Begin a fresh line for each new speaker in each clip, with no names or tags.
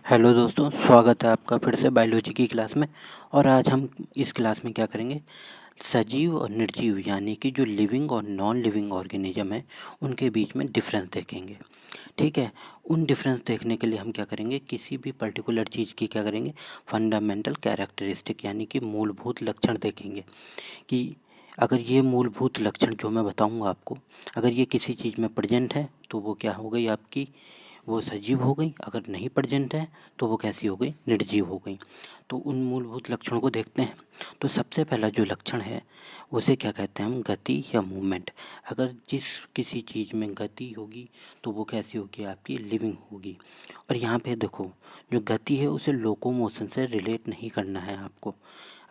Hello दोस्तों, स्वागत है आपका फिर से बायोलॉजी की क्लास में। और आज हम इस क्लास में क्या करेंगे, सजीव और निर्जीव यानी कि जो लिविंग और नॉन लिविंग ऑर्गेनिज्म है उनके बीच में डिफरेंस देखेंगे। ठीक है, उन डिफरेंस देखने के लिए हम क्या करेंगे, किसी भी पर्टिकुलर चीज़ की क्या करेंगे, फंडामेंटल कैरेक्टरिस्टिक यानी कि मूलभूत लक्षण देखेंगे कि अगर ये मूलभूत लक्षण जो मैं बताऊंगा आपको, अगर ये किसी चीज़ में प्रेजेंट है तो वो क्या हो गई आपकी, वो सजीव हो गई। अगर नहीं प्रेजेंट है तो वो कैसी हो गई, निर्जीव हो गई। तो उन मूलभूत लक्षणों को देखते हैं। तो सबसे पहला जो लक्षण है उसे क्या कहते हैं हम, गति या मूवमेंट। अगर जिस किसी चीज़ में गति होगी तो वो कैसी होगी, आपकी लिविंग होगी। और यहाँ पे देखो, जो गति है उसे लोकोमोशन से रिलेट नहीं करना है आपको।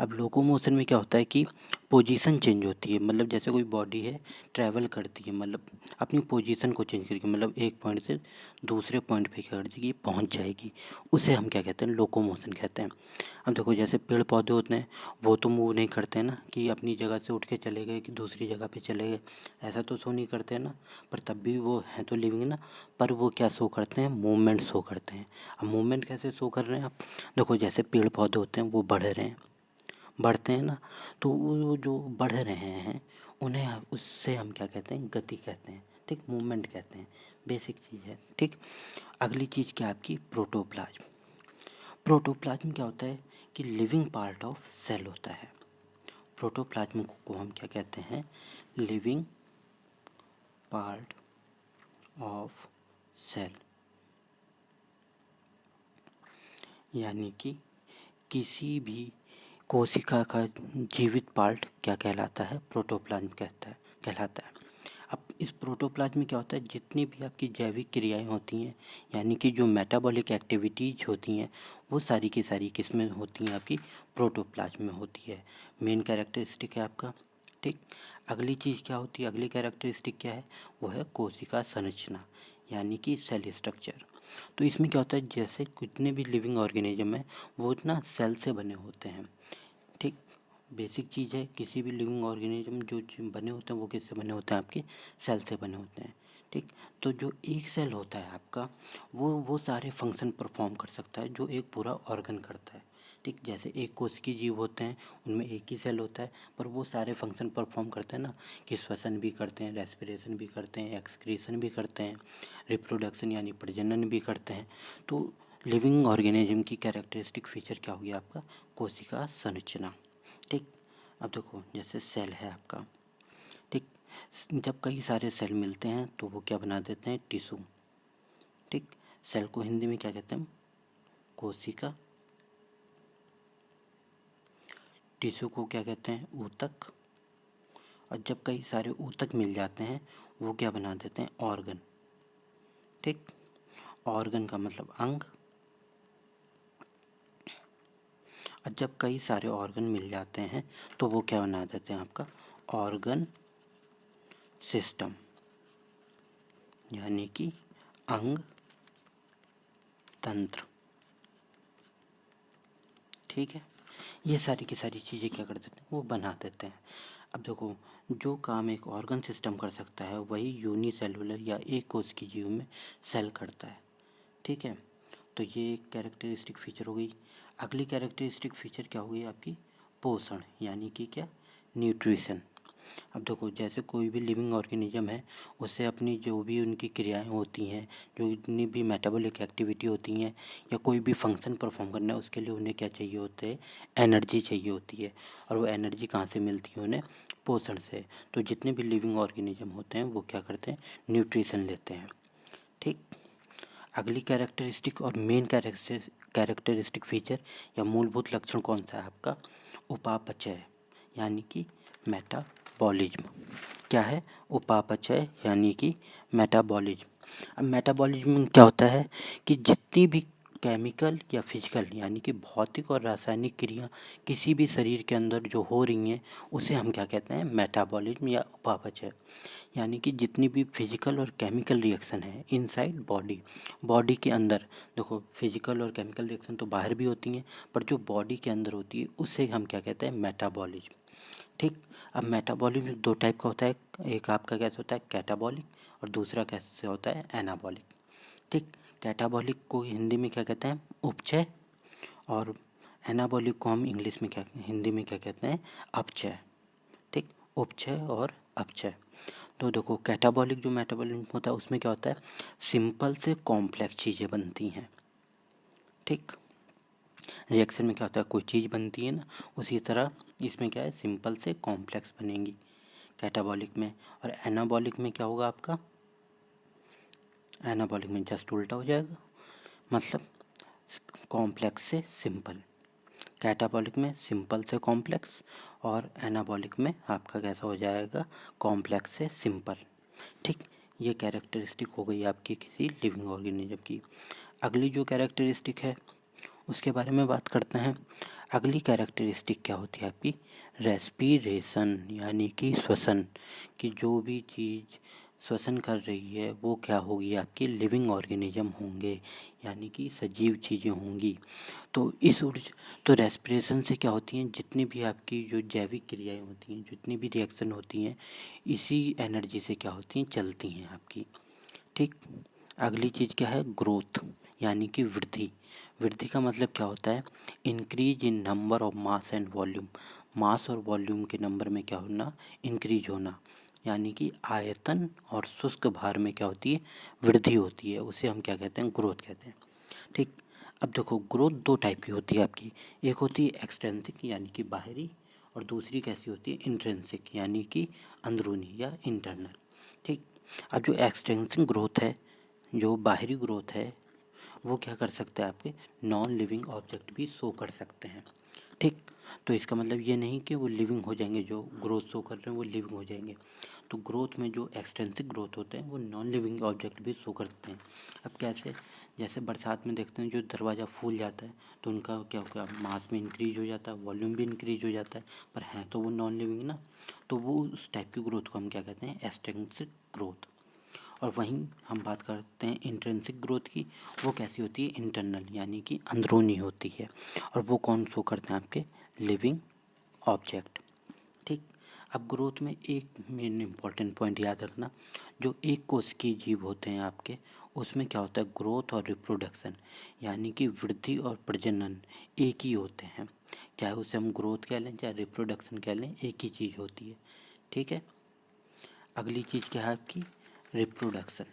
अब लोकोमोशन में क्या होता है कि पोजीशन चेंज होती है, मतलब जैसे कोई बॉडी है ट्रैवल करती है, मतलब अपनी पोजीशन को चेंज करके, मतलब एक पॉइंट से दूसरे पॉइंट पे क्या कर जाएगी, पहुंच जाएगी। उसे हम क्या कहते हैं, लोकोमोशन कहते हैं। अब देखो, जैसे पेड़ पौधे होते हैं वो तो मूव नहीं करते हैं ना, कि अपनी जगह से उठ के चले गए कि दूसरी जगह पे चले गए, ऐसा तो शो नहीं करते हैं ना। पर तब भी वो हैं तो लिविंग ना। पर वो क्या शो करते हैं, मूवमेंट शो करते हैं। अब मूवमेंट कैसे शो कर रहे हैं आप, देखो जैसे पेड़ पौधे होते हैं वो बढ़ रहे हैं, बढ़ते हैं ना, तो वो जो बढ़ रहे हैं उन्हें, उससे हम क्या कहते हैं, गति कहते हैं। ठीक, मूवमेंट कहते हैं, बेसिक चीज़ है। ठीक, अगली चीज़ क्या आपकी, प्रोटोप्लाज्म। प्रोटोप्लाज्म क्या होता है कि लिविंग पार्ट ऑफ सेल होता है। प्रोटोप्लाज्म को हम क्या कहते हैं, लिविंग पार्ट ऑफ सेल, यानी कि किसी भी कोशिका का जीवित पार्ट क्या कहलाता है, प्रोटोप्लाज्म कहलाता है। अब इस प्रोटोप्लाज्म में क्या होता है, जितनी भी आपकी जैविक क्रियाएं होती हैं, यानी कि जो मेटाबॉलिक एक्टिविटीज होती हैं, वो सारी की सारी किसमें होती हैं, आपकी प्रोटोप्लाज्म में होती है। मेन कैरेक्टरिस्टिक है आपका। ठीक, अगली चीज़ क्या होती है, अगली कैरेक्टरिस्टिक क्या है, वो है कोशिका संरचना, यानी कि सेल स्ट्रक्चर। तो इसमें क्या होता है, जैसे कितने भी लिविंग ऑर्गेनिज्म है वो इतना सेल से बने होते हैं। ठीक, बेसिक चीज़ है, किसी भी लिविंग ऑर्गेनिज्म जो बने होते हैं वो किससे बने होते हैं, आपके सेल से बने होते हैं। ठीक, तो जो एक सेल होता है आपका, वो सारे फंक्शन परफॉर्म कर सकता है जो एक पूरा ऑर्गन करता है। ठीक, जैसे एक कोशिकीय जीव होते हैं उनमें एक ही सेल होता है, पर वो सारे फंक्शन परफॉर्म करते हैं ना, कि श्वसन भी करते हैं, रेस्पिरेशन भी करते हैं, एक्सक्रीशन भी करते हैं, रिप्रोडक्शन यानी प्रजनन भी करते हैं। तो लिविंग ऑर्गेनिज्म की कैरेक्टरिस्टिक फीचर क्या होगी आपका, कोशिका संरचना। ठीक, अब देखो जैसे सेल है आपका। ठीक, जब कई सारे सेल मिलते हैं तो वो क्या बना देते हैं, टिश्यू। ठीक, सेल को हिंदी में क्या कहते हैं, कोशिका। टिश्यू को क्या कहते हैं, ऊतक। और जब कई सारे ऊतक मिल जाते हैं वो क्या बना देते हैं, ऑर्गन। ठीक, ऑर्गन का मतलब अंग। और जब कई सारे ऑर्गन मिल जाते हैं तो वो क्या बना देते हैं, आपका ऑर्गन सिस्टम, यानी कि अंग तंत्र। ठीक है, ये सारी की सारी चीज़ें क्या कर देते हैं, वो बना देते हैं। अब देखो, जो काम एक ऑर्गन सिस्टम कर सकता है वही यूनिसेलुलर या एक कोश की जीव में सेल करता है। ठीक है, तो ये एक कैरेक्टरिस्टिक फीचर हो गई। अगली कैरेक्टरिस्टिक फीचर क्या हो गई आपकी, पोषण, यानी कि क्या, न्यूट्रिशन। अब देखो, जैसे कोई भी लिविंग ऑर्गेनिज्म है उससे अपनी जो भी उनकी क्रियाएं होती हैं, जो इतनी भी मेटाबॉलिक एक्टिविटी होती हैं या कोई भी फंक्शन परफॉर्म करना है, उसके लिए उन्हें क्या चाहिए होता है, एनर्जी चाहिए होती है। और वो एनर्जी कहाँ से मिलती है उन्हें, पोषण से। तो जितने भी लिविंग ऑर्गेनिज्म होते हैं वो क्या करते हैं, न्यूट्रिशन लेते हैं। ठीक, अगली कैरेक्टरिस्टिक और मेन कैरेक्टरिस्टिक फीचर या मूलभूत लक्षण कौन सा है आपका, उपापचय, यानी कि मेटाबॉलिज्म। क्या है, उपापचय यानी कि मेटाबॉलिज्म। अब मेटाबॉलिज्म में क्या होता है कि जितनी भी केमिकल या फिजिकल यानी कि भौतिक और रासायनिक क्रिया किसी भी शरीर के अंदर जो हो रही हैं उसे हम क्या कहते हैं, मेटाबॉलिज्म या उपापचय। यानी कि जितनी भी फिजिकल और केमिकल रिएक्शन है इनसाइड बॉडी, बॉडी के अंदर, देखो फिजिकल और केमिकल रिएक्शन तो बाहर भी होती हैं, पर जो बॉडी के अंदर होती है उसे हम क्या कहते हैं, मेटाबॉलिज्म। ठीक, अब मेटाबॉलिज्म दो टाइप का होता है, एक आपका कैसे होता है, कैटाबॉलिक, और दूसरा कैसे होता है, एनाबॉलिक। ठीक, कैटाबॉलिक को हिंदी में क्या कहते हैं? उपचय। और एनाबॉलिक को हम इंग्लिश में क्या, हिंदी में क्या कहते हैं? अपचय। ठीक, उपचय और अपचय। तो देखो कैटाबॉलिक जो मेटाबॉलिज्म होता है उसमें क्या होता है? सिंपल से कॉम्प्लेक्स चीज़ें बनती हैं। ठीक, रिएक्शन में क्या होता है? कोई चीज़ बनती है ना, उसी तरह इसमें क्या है? सिंपल से कॉम्प्लेक्स बनेंगी कैटाबॉलिक में। और एनाबॉलिक में क्या होगा आपका? एनाबॉलिक में जस्ट उल्टा हो जाएगा, मतलब कॉम्प्लेक्स से सिंपल। कैटाबॉलिक में सिंपल से कॉम्प्लेक्स, और एनाबॉलिक में आपका कैसा हो जाएगा? कॉम्प्लेक्स से सिंपल। ठीक, ये कैरेक्टरिस्टिक हो गई आपकी किसी लिविंग ऑर्गेनिज्म की। अगली जो कैरेक्टरिस्टिक है उसके बारे में बात करते हैं। अगली कैरेक्टरिस्टिक क्या होती है आपकी? रेस्पिरेशन, यानी कि श्वसन। कि जो भी चीज़ श्वसन कर रही है वो क्या होगी? आपकी लिविंग ऑर्गेनिज्म होंगे, यानी कि सजीव चीज़ें होंगी। तो तो रेस्पिरेशन से क्या होती हैं? जितनी भी आपकी जो जैविक क्रियाएं होती हैं, जितनी भी रिएक्शन होती हैं, इसी एनर्जी से क्या होती हैं? चलती हैं आपकी। ठीक, अगली चीज़ क्या है? ग्रोथ, यानी कि वृद्धि। वृद्धि का मतलब क्या होता है? Increase in number of mass and volume. Mass और वॉल्यूम के नंबर में क्या होना? इंक्रीज होना, यानी कि आयतन और शुष्क भार में क्या होती है? वृद्धि होती है। उसे हम क्या कहते हैं? ग्रोथ कहते हैं। ठीक, अब देखो ग्रोथ दो टाइप की होती है आपकी। एक होती है एक्सट्रेंसिक, यानी कि बाहरी, और दूसरी कैसी होती है? इंट्रिंसिक, यानी कि अंदरूनी या इंटरनल। ठीक, अब जो एक्सटेंसिव ग्रोथ है, जो बाहरी ग्रोथ है, वो क्या कर सकते हैं? आपके नॉन लिविंग ऑब्जेक्ट भी शो कर सकते हैं। ठीक, तो इसका मतलब ये नहीं कि वो लिविंग हो जाएंगे, जो ग्रोथ शो कर रहे हैं वो लिविंग हो जाएंगे। तो ग्रोथ में जो एक्सटेंसिव ग्रोथ होते हैं वो नॉन लिविंग ऑब्जेक्ट भी शो करते हैं। अब कैसे? जैसे बरसात में देखते हैं जो दरवाज़ा फूल जाता है तो उनका क्या होगा? मास में इंक्रीज हो जाता है, वॉल्यूम भी इंक्रीज हो जाता है, पर हैं तो वो नॉन लिविंग ना। तो वो उस टाइप की ग्रोथ को हम क्या कहते हैं? Extensive growth. और वहीं हम बात करते हैं इंट्रिंसिक ग्रोथ की। वो कैसी होती है? इंटरनल, यानी कि अंदरूनी होती है। और वो कौन शो करते हैं? आपके लिविंग ऑब्जेक्ट। ठीक, अब ग्रोथ में एक मेन इम्पॉर्टेंट पॉइंट याद रखना, जो एक कोश की जीव होते हैं आपके, उसमें क्या होता है? ग्रोथ और रिप्रोडक्शन, यानी कि वृद्धि और प्रजनन एक ही होते हैं। चाहे उसे हम ग्रोथ कह लें चाहे रिप्रोडक्शन कह लें, एक ही चीज़ होती है। ठीक है, अगली चीज़ क्या है आपकी? रिप्रोडक्शन।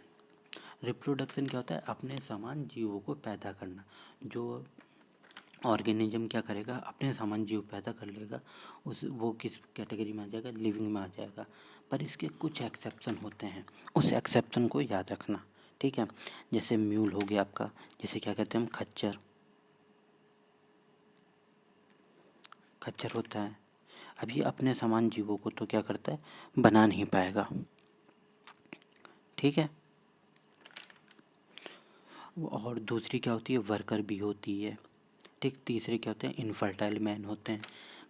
रिप्रोडक्शन क्या होता है? अपने समान जीवों को पैदा करना। जो ऑर्गेनिज्म क्या करेगा? अपने समान जीव पैदा कर लेगा, उस वो किस कैटेगरी में आ जाएगा? लिविंग में आ जाएगा। पर इसके कुछ एक्सेप्शन होते हैं, उस एक्सेप्शन को याद रखना। ठीक है, जैसे म्यूल हो गया आपका, जिसे क्या कहते हैं हम? खच्चर। खच्चर होता है, अभी अपने समान जीवों को तो क्या करता है? बना नहीं पाएगा। ठीक है, और दूसरी क्या होती है? वर्कर भी होती है। ठीक, तीसरे क्या होते हैं? इनफर्टाइल मैन होते हैं।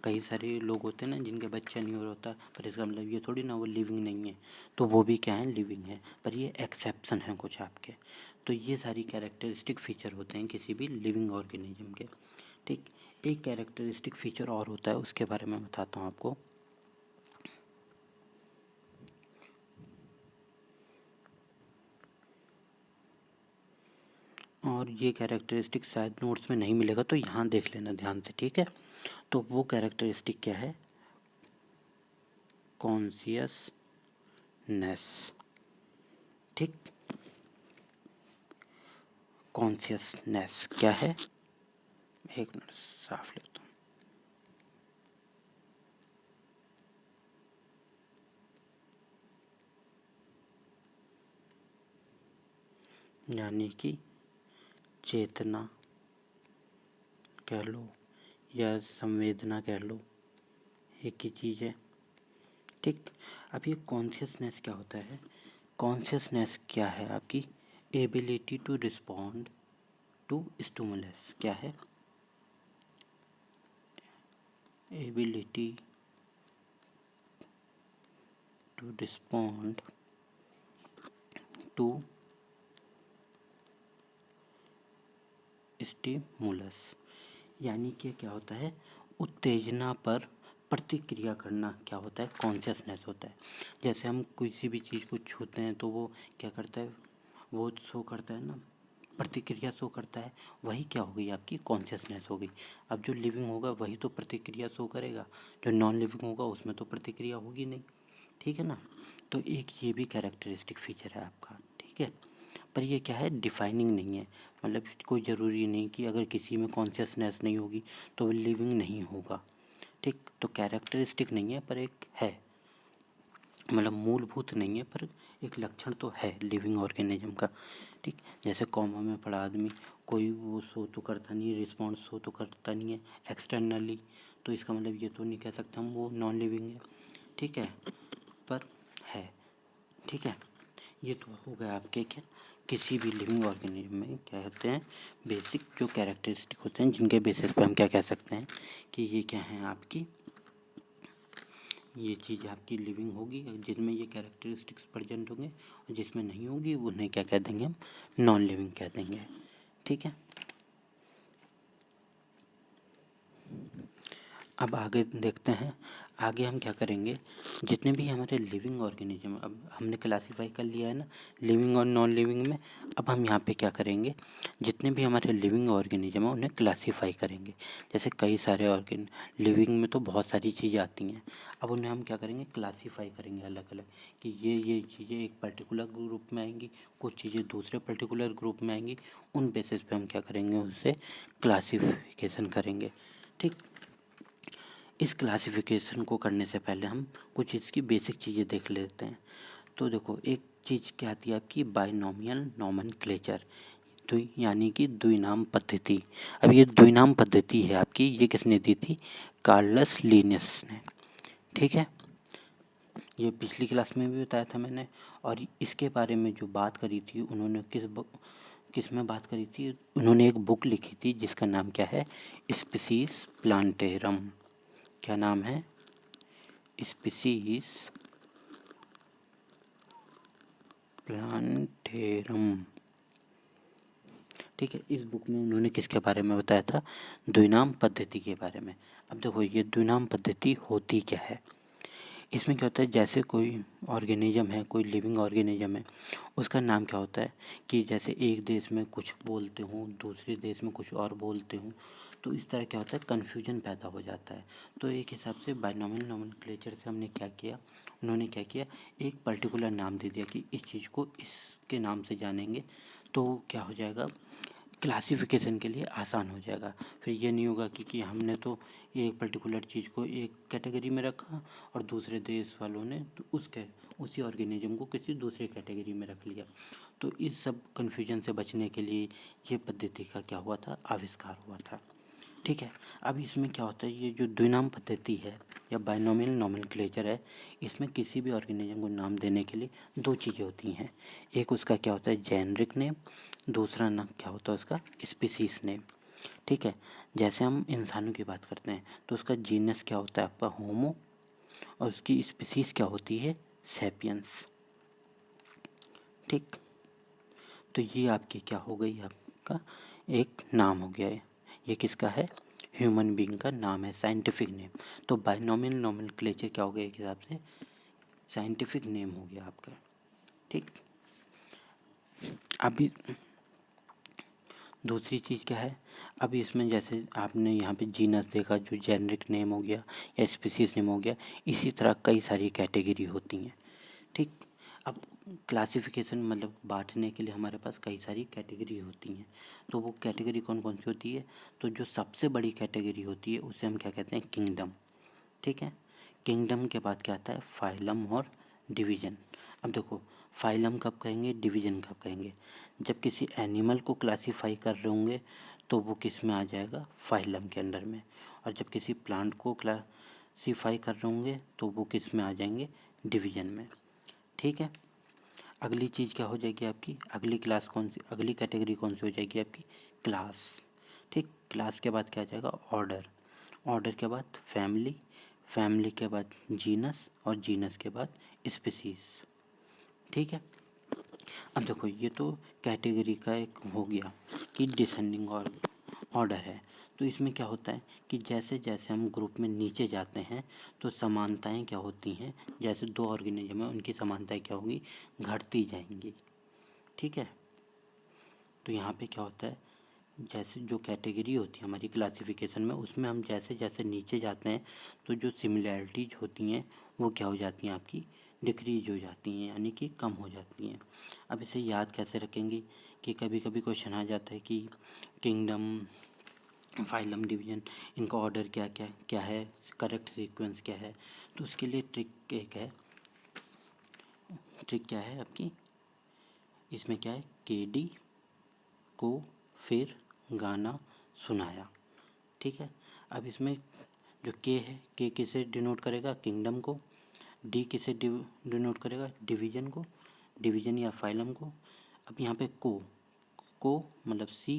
कई सारे लोग होते हैं ना जिनके बच्चा नहीं हो होता, पर इसका मतलब ये थोड़ी ना वो लिविंग नहीं है। तो वो भी क्या है? लिविंग है, पर ये एक्सेप्शन है कुछ आपके। तो ये सारी कैरेक्टरिस्टिक फीचर होते हैं किसी भी लिविंग ऑर्गेनिज्म के। ठीक, एक कैरेक्टरिस्टिक फीचर और होता है, उसके बारे में बताता हूँ आपको। और ये कैरेक्टरिस्टिक शायद नोट्स में नहीं मिलेगा, तो यहाँ देख लेना ध्यान से। ठीक है, तो वो कैरेक्टरिस्टिक क्या है? कॉन्शियसनेस। ठीक, कॉन्शियसनेस क्या है? एक मिनट साफ लिखता हूँ। यानी कि चेतना कह लो या संवेदना कह लो, एक ही चीज़ है। ठीक, अब ये कॉन्शियसनेस क्या होता है? कॉन्शियसनेस क्या है? आपकी ability to respond to stimulus. क्या है? Ability to respond to stimulus, यानी कि क्या होता है? उत्तेजना पर प्रतिक्रिया करना क्या होता है? कॉन्शियसनेस होता है। जैसे हम किसी भी चीज़ को छूते हैं तो वो क्या करता है? वो शो करता है ना, प्रतिक्रिया शो करता है, वही क्या हो गई आपकी कॉन्शियसनेस हो गई। अब जो लिविंग होगा वही तो प्रतिक्रिया शो करेगा, जो नॉन लिविंग होगा उसमें तो प्रतिक्रिया होगी नहीं, ठीक है ना। तो एक ये भी कैरेक्टरिस्टिक फीचर है आपका, ठीक है। पर ये क्या है, डिफाइनिंग नहीं है, मतलब कोई ज़रूरी नहीं कि अगर किसी में कॉन्शियसनेस नहीं होगी तो वो लिविंग नहीं होगा, ठीक। तो कैरेक्टरिस्टिक नहीं है पर एक है, मतलब मूलभूत नहीं है पर एक लक्षण तो है लिविंग ऑर्गेनिज्म का, ठीक। जैसे कॉमा में पड़ा आदमी, कोई वो शो तो करता नहीं है, रिस्पॉन्स शो तो करता नहीं है एक्सटर्नली, तो इसका मतलब ये तो नहीं कह सकते हम वो नॉन लिविंग है, ठीक है, पर है, ठीक है। ये तो हो गया आपके क्या, किसी भी लिविंग ऑर्गेनिज्म में क्या होते हैं बेसिक जो कैरेक्टरिस्टिक होते हैं, जिनके बेसिस पे हम क्या कह सकते हैं कि ये क्या है आपकी, ये चीज़ आपकी लिविंग होगी, जिनमें ये कैरेक्टरिस्टिक्स प्रेजेंट होंगे, और जिसमें नहीं होगी उन्हें क्या कह देंगे हम, नॉन लिविंग कह देंगे, ठीक है। अब आगे देखते हैं, आगे हम क्या करेंगे, जितने भी हमारे लिविंग ऑर्गेनिज्म, अब हमने क्लासीफाई कर लिया है ना लिविंग और नॉन लिविंग में, अब हम यहाँ पे क्या करेंगे, जितने भी हमारे लिविंग ऑर्गेनिज्म हैं उन्हें क्लासीफाई करेंगे। जैसे कई सारे ऑर्गेन लिविंग में तो बहुत सारी चीज़ें आती हैं, अब उन्हें हम क्या करेंगे क्लासीफाई करेंगे अलग अलग, कि ये चीज़ें एक पर्टिकुलर ग्रुप में आएंगी, कुछ चीज़ें दूसरे पर्टिकुलर ग्रुप में आएंगी, उन बेसिस पे हम क्या करेंगे उससे क्लासीफिकेशन करेंगे, ठीक। इस क्लासिफिकेशन को करने से पहले हम कुछ इसकी बेसिक चीज़ें देख लेते हैं। तो देखो एक चीज़ क्या आती है आपकी बाइनोमियल नोमेनक्लेचर, यानी कि द्विनाम पद्धति। अब ये द्विनाम पद्धति है आपकी, ये किसने दी थी, कार्लस लिनियस ने, ठीक है। ये पिछली क्लास में भी बताया था मैंने, और इसके बारे में जो बात करी थी उन्होंने किस में बात करी थी, उन्होंने एक बुक लिखी थी जिसका नाम क्या है, स्पीसीज प्लांटेरम। क्या नाम है, स्पीसीज प्लांटेरम, ठीक है। इस बुक में उन्होंने किसके बारे में बताया था, द्विनाम पद्धति के बारे में। अब देखो ये द्विनाम पद्धति होती क्या है, इसमें क्या होता है, जैसे कोई ऑर्गेनिज्म है, कोई लिविंग ऑर्गेनिज्म है, उसका नाम क्या होता है कि जैसे एक देश में कुछ बोलते हूँ, दूसरे देश में कुछ और बोलते हूँ, तो इस तरह क्या होता है कन्फ्यूजन पैदा हो जाता है। तो एक हिसाब से बाइनोमियल नोमेनक्लेचर से हमने क्या किया, उन्होंने क्या किया, एक पर्टिकुलर नाम दे दिया कि इस चीज़ को इसके नाम से जानेंगे, तो क्या हो जाएगा, क्लासिफिकेशन के लिए आसान हो जाएगा। फिर ये नहीं होगा कि हमने तो एक पर्टिकुलर चीज़ को एक कैटेगरी में रखा और दूसरे देश वालों ने तो उसी ऑर्गेनिज्म को किसी दूसरे कैटेगरी में रख लिया। तो इस सब कन्फ्यूजन से बचने के लिए ये पद्धति का क्या हुआ था, आविष्कार हुआ था, ठीक है। अब इसमें क्या होता है, ये जो द्विनाम पद्धति है या बाइनोमियल नोमेनक्लेचर है, इसमें किसी भी ऑर्गेनिज्म को नाम देने के लिए दो चीज़ें होती हैं, एक उसका क्या होता है जेनरिक नेम, दूसरा नाम क्या होता है उसका स्पीसीज नेम, ठीक है। जैसे हम इंसानों की बात करते हैं तो उसका जीनस क्या होता है आपका होमो, और उसकी स्पीसीज क्या होती है सैपियंस, ठीक। तो ये आपकी क्या हो गई, आपका एक नाम हो गया है, ये किसका है, ह्यूमन बीइंग का नाम है, साइंटिफिक नेम। तो बाइनोमियल नोमेनक्लेचर क्या हो गया एक हिसाब से, साइंटिफिक नेम हो गया आपका, ठीक। अभी दूसरी चीज़ क्या है, अब इसमें जैसे आपने यहाँ पे जीनस देखा जो जेनरिक नेम हो गया या स्पीसीज नेम हो गया, इसी तरह कई सारी कैटेगरी होती हैं, ठीक। अब क्लासिफिकेशन मतलब बांटने के लिए हमारे पास कई सारी कैटेगरी होती हैं, तो वो कैटेगरी कौन कौन सी होती है, तो जो सबसे बड़ी कैटेगरी होती है उसे हम क्या कहते हैं, किंगडम, ठीक है। किंगडम के बाद क्या आता है, फाइलम और डिवीज़न। अब देखो फाइलम कब कहेंगे, डिवीज़न कब कहेंगे, जब किसी एनिमल को क्लासीफाई कर रहे होंगे तो वो किस में आ जाएगा, फाइलम के अंडर में, और जब किसी प्लांट को क्लासीफाई कर रहे होंगे तो वो किस में आ जाएंगे, डिवीज़न में, ठीक है। अगली चीज़ क्या हो जाएगी आपकी, अगली क्लास कौन सी, अगली कैटेगरी कौन सी हो जाएगी आपकी, क्लास, ठीक। क्लास के बाद क्या आ जाएगा, ऑर्डर, ऑर्डर के बाद फैमिली, फैमिली के बाद जीनस, और जीनस के बाद स्पीसीज, ठीक है। अब देखो ये तो कैटेगरी का एक हो गया कि डिसेंडिंग और ऑर्डर है। तो इसमें क्या होता है कि जैसे जैसे हम ग्रुप में नीचे जाते हैं तो समानताएं क्या होती हैं, जैसे दो ऑर्गेनिज्म है उनकी समानताएं क्या होगी, घटती जाएंगी, ठीक है। तो यहाँ पे क्या होता है, जैसे जो कैटेगरी होती है हमारी क्लासिफिकेशन में, उसमें हम जैसे जैसे नीचे जाते हैं तो जो सिमिलैरिटीज होती हैं वो क्या हो जाती हैं, आपकी डिक्रीज हो जाती हैं, यानी कि कम हो जाती हैं। अब इसे याद कैसे रखेंगे कि कभी कभी क्वेश्चन आ जाता है कि किंगडम, फाइलम, डिवीजन, इनका ऑर्डर क्या क्या क्या है, करेक्ट सीक्वेंस क्या है। तो उसके लिए ट्रिक एक है, ट्रिक क्या है आपकी, इसमें क्या है, केडी को फिर गाना सुनाया। ठीक है। अब इसमें जो के है, के किसे डिनोट करेगा, किंगडम को। डी किसे डिनोट करेगा, डिवीजन को, डिवीजन या फाइलम को। अब यहाँ पे को मतलब सी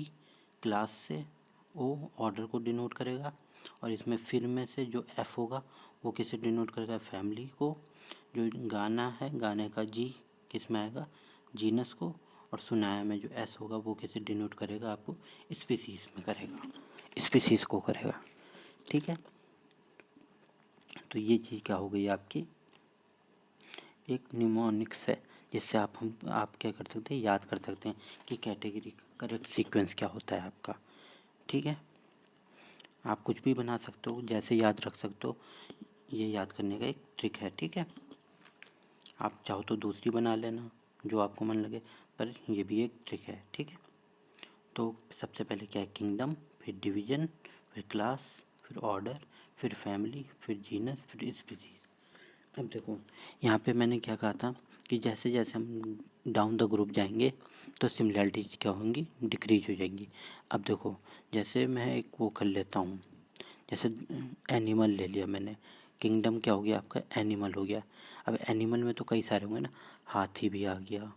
क्लास से, ओ ऑर्डर को डिनोट करेगा, और इसमें फिर में से जो एफ होगा वो किसे डिनोट करेगा, फैमिली को। जो गाना है, गाने का जी किस में आएगा, जीनस को। और सुनाया में जो एस होगा वो किसे डिनोट करेगा, आपको स्पीसीज में करेगा, स्पीसीज को करेगा। ठीक है। तो ये चीज़ क्या हो गई आपकी, एक निमोनिक्स है, जिससे आप क्या कर सकते हैं, याद कर सकते हैं कि कैटेगरी का करेक्ट सीक्वेंस क्या होता है आपका। ठीक है। आप कुछ भी बना सकते हो, जैसे याद रख सकते हो, ये याद करने का एक ट्रिक है। ठीक है। आप चाहो तो दूसरी बना लेना जो आपको मन लगे, पर ये भी एक ट्रिक है। ठीक है। तो सबसे पहले क्या है, किंगडम, फिर डिवीजन, फिर क्लास, फिर ऑर्डर, फिर फैमिली, फिर जीनस, फिर स्पीसीज। अब देखो यहाँ पे मैंने क्या कहा था कि जैसे जैसे हम डाउन द ग्रुप जाएंगे तो सिमिलैरिटीज क्या होंगी, डिक्रीज हो जाएंगी। अब देखो जैसे मैं एक वो कर लेता हूँ, जैसे एनिमल ले लिया मैंने, किंगडम क्या हो गया आपका, एनिमल हो गया। अब एनिमल में तो कई सारे होंगे ना, हाथी भी आ गया,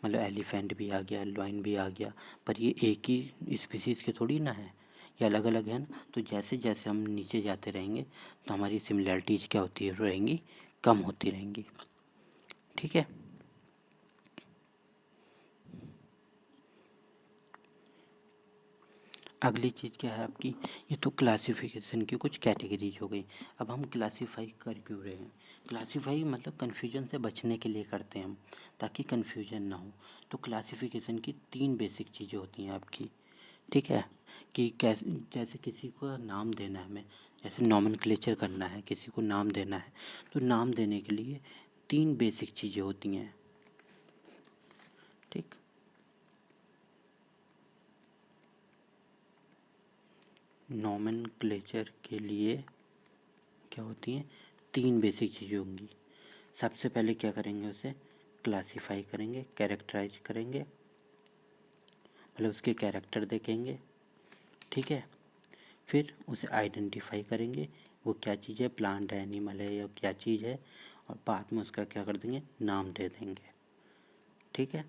मतलब एलिफेंट भी आ गया, लॉयन भी आ गया, पर ये एक ही स्पीसीज़ के थोड़ी ना है, ये अलग अलग है ना। तो जैसे जैसे हम नीचे जाते रहेंगे तो हमारी सिमिलैरिटीज़ क्या होती रहेंगी, कम होती रहेंगी। ठीक है। अगली चीज़ क्या है आपकी, ये तो क्लासिफिकेशन की कुछ कैटेगरीज हो गई। अब हम क्लासीफाई कर क्यों रहे हैं, क्लासीफाई मतलब कन्फ्यूजन से बचने के लिए करते हैं हम, ताकि कन्फ्यूजन ना हो। तो क्लासिफिकेशन की 3 बेसिक चीज़ें होती हैं आपकी। ठीक है। कि कैसे, जैसे किसी को नाम देना है हमें, जैसे नॉमेनक्लेचर करना है, किसी को नाम देना है, तो नाम देने के लिए 3 बेसिक चीज़ें होती हैं। ठीक। नॉमेनक्लेचर के लिए क्या होती हैं, 3 बेसिक चीज़ें होंगी। सबसे पहले क्या करेंगे, उसे क्लासीफाई करेंगे, कैरेक्टराइज करेंगे, मतलब उसके कैरेक्टर देखेंगे। ठीक है। फिर उसे आइडेंटिफाई करेंगे, वो क्या चीज़ है, प्लांट है, एनिमल है, या क्या चीज़ है, और बाद में उसका क्या कर देंगे, नाम दे देंगे। ठीक है।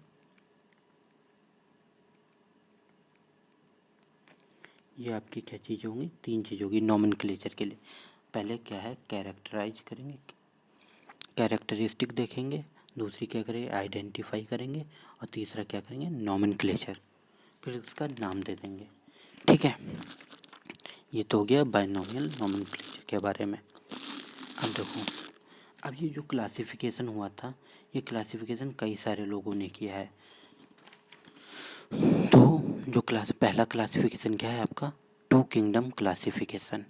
ये आपकी क्या चीज़ होंगी, 3 चीज़ होगी नॉमेनक्लेचर के लिए। पहले क्या है, कैरेक्टराइज करेंगे, कैरेक्टरिस्टिक देखेंगे। दूसरी क्या करेंगे, आइडेंटिफाई करेंगे। और तीसरा क्या करेंगे, नॉमेनक्लेचर, फिर उसका नाम दे देंगे। ठीक है। ये तो हो गया बाइनोमियल नॉमेनक्लेचर के बारे में। अब देखो, अब ये जो क्लासिफिकेशन हुआ था, ये क्लासिफिकेशन कई सारे लोगों ने किया है। तो जो पहला क्लासिफिकेशन क्या है आपका, टू किंगडम क्लासिफिकेशन।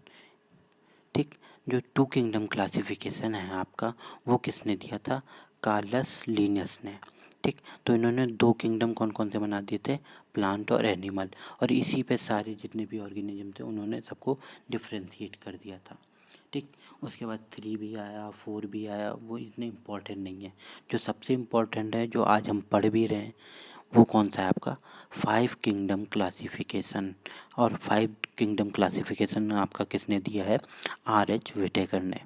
ठीक। जो टू किंगडम क्लासिफिकेशन है आपका, वो किसने दिया था, कार्लस लिनियस ने। ठीक। तो इन्होंने 2 किंगडम कौन कौन से बना दिए थे, प्लांट और एनिमल, और इसी पे सारे जितने भी ऑर्गेनिज्म थे उन्होंने सबको डिफ्रेंशिएट कर दिया था। ठीक। उसके बाद 3 भी आया, 4 भी आया, वो इतने इम्पोर्टेंट नहीं है। जो सबसे इम्पोर्टेंट है, जो आज हम पढ़ भी रहे हैं, वो कौन सा है आपका, 5 किंगडम क्लासिफिकेशन। और 5 किंगडम क्लासिफिकेशन आपका किसने दिया है, R.H. विटेकर ने।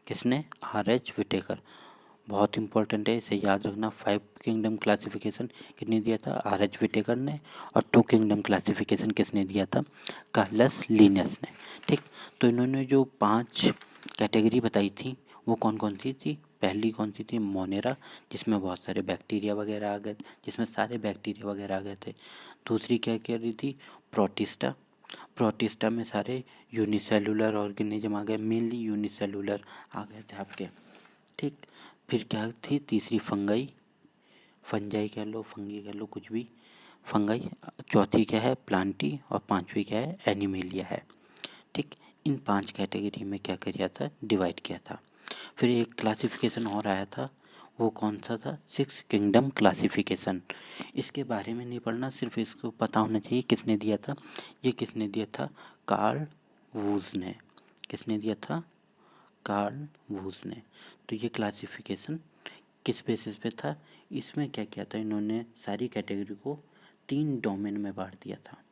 किसने, R.H. विटेकर। बहुत इंपॉर्टेंट है, इसे याद रखना। 5 किंगडम क्लासिफिकेशन किसने दिया था, R.H. विटेकर ने। और 2 किंगडम क्लासिफिकेशन किसने दिया था, कार्लस लिनियस ने। ठीक। तो इन्होंने जो 5 कैटेगरी बताई थी वो कौन कौन सी थी, पहली कौन सी थी, मोनेरा, जिसमें बहुत सारे बैक्टीरिया वगैरह आ गए, जिसमें सारे बैक्टीरिया वगैरह आ गए थे। दूसरी क्या कह रही थी, प्रोटिस्टा, प्रोटिस्टा में सारे यूनिसेलुलर ऑर्गेनिज्म आ गए, मेनली यूनिसेलुलर आ गए थे आपके। ठीक। फिर क्या थी तीसरी, फंगाई, फंजाई कह लो, फंगी कह लो, कुछ भी। फंगाई, चौथी क्या है प्लांटी, और पांचवी क्या है एनिमेलिया है। ठीक, इन 5 कैटेगरी में क्या किया था, डिवाइड किया था। फिर एक क्लासिफिकेशन और आया था, वो कौन सा था, 6 किंगडम क्लासिफिकेशन। इसके बारे में नहीं पढ़ना, सिर्फ इसको पता होना चाहिए किसने दिया था। ये किसने दिया था, कार्ल वूज ने। किसने दिया था, कार्ल वूज ने। तो ये क्लासिफिकेशन किस बेसिस पे था, इसमें क्या किया था, इन्होंने सारी कैटेगरी को 3 डोमेन में बांट दिया था।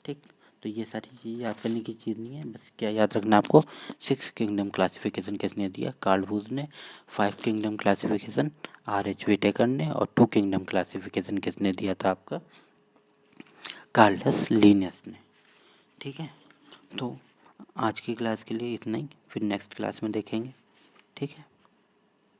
ठीक, तो ये सारी चीज़ याद करने की चीज़ नहीं है, बस क्या याद रखना आपको, 6 किंगडम क्लासिफिकेशन किसने दिया, कार्ल वूज ने। 5 किंगडम क्लासिफिकेशन R.H. व्हिटेकर ने। और 2 किंगडम क्लासिफिकेशन किसने दिया था आपका, कार्लस लिनियस ने। ठीक है, तो आज की क्लास के लिए इतना ही, फिर नेक्स्ट क्लास में देखेंगे। ठीक है।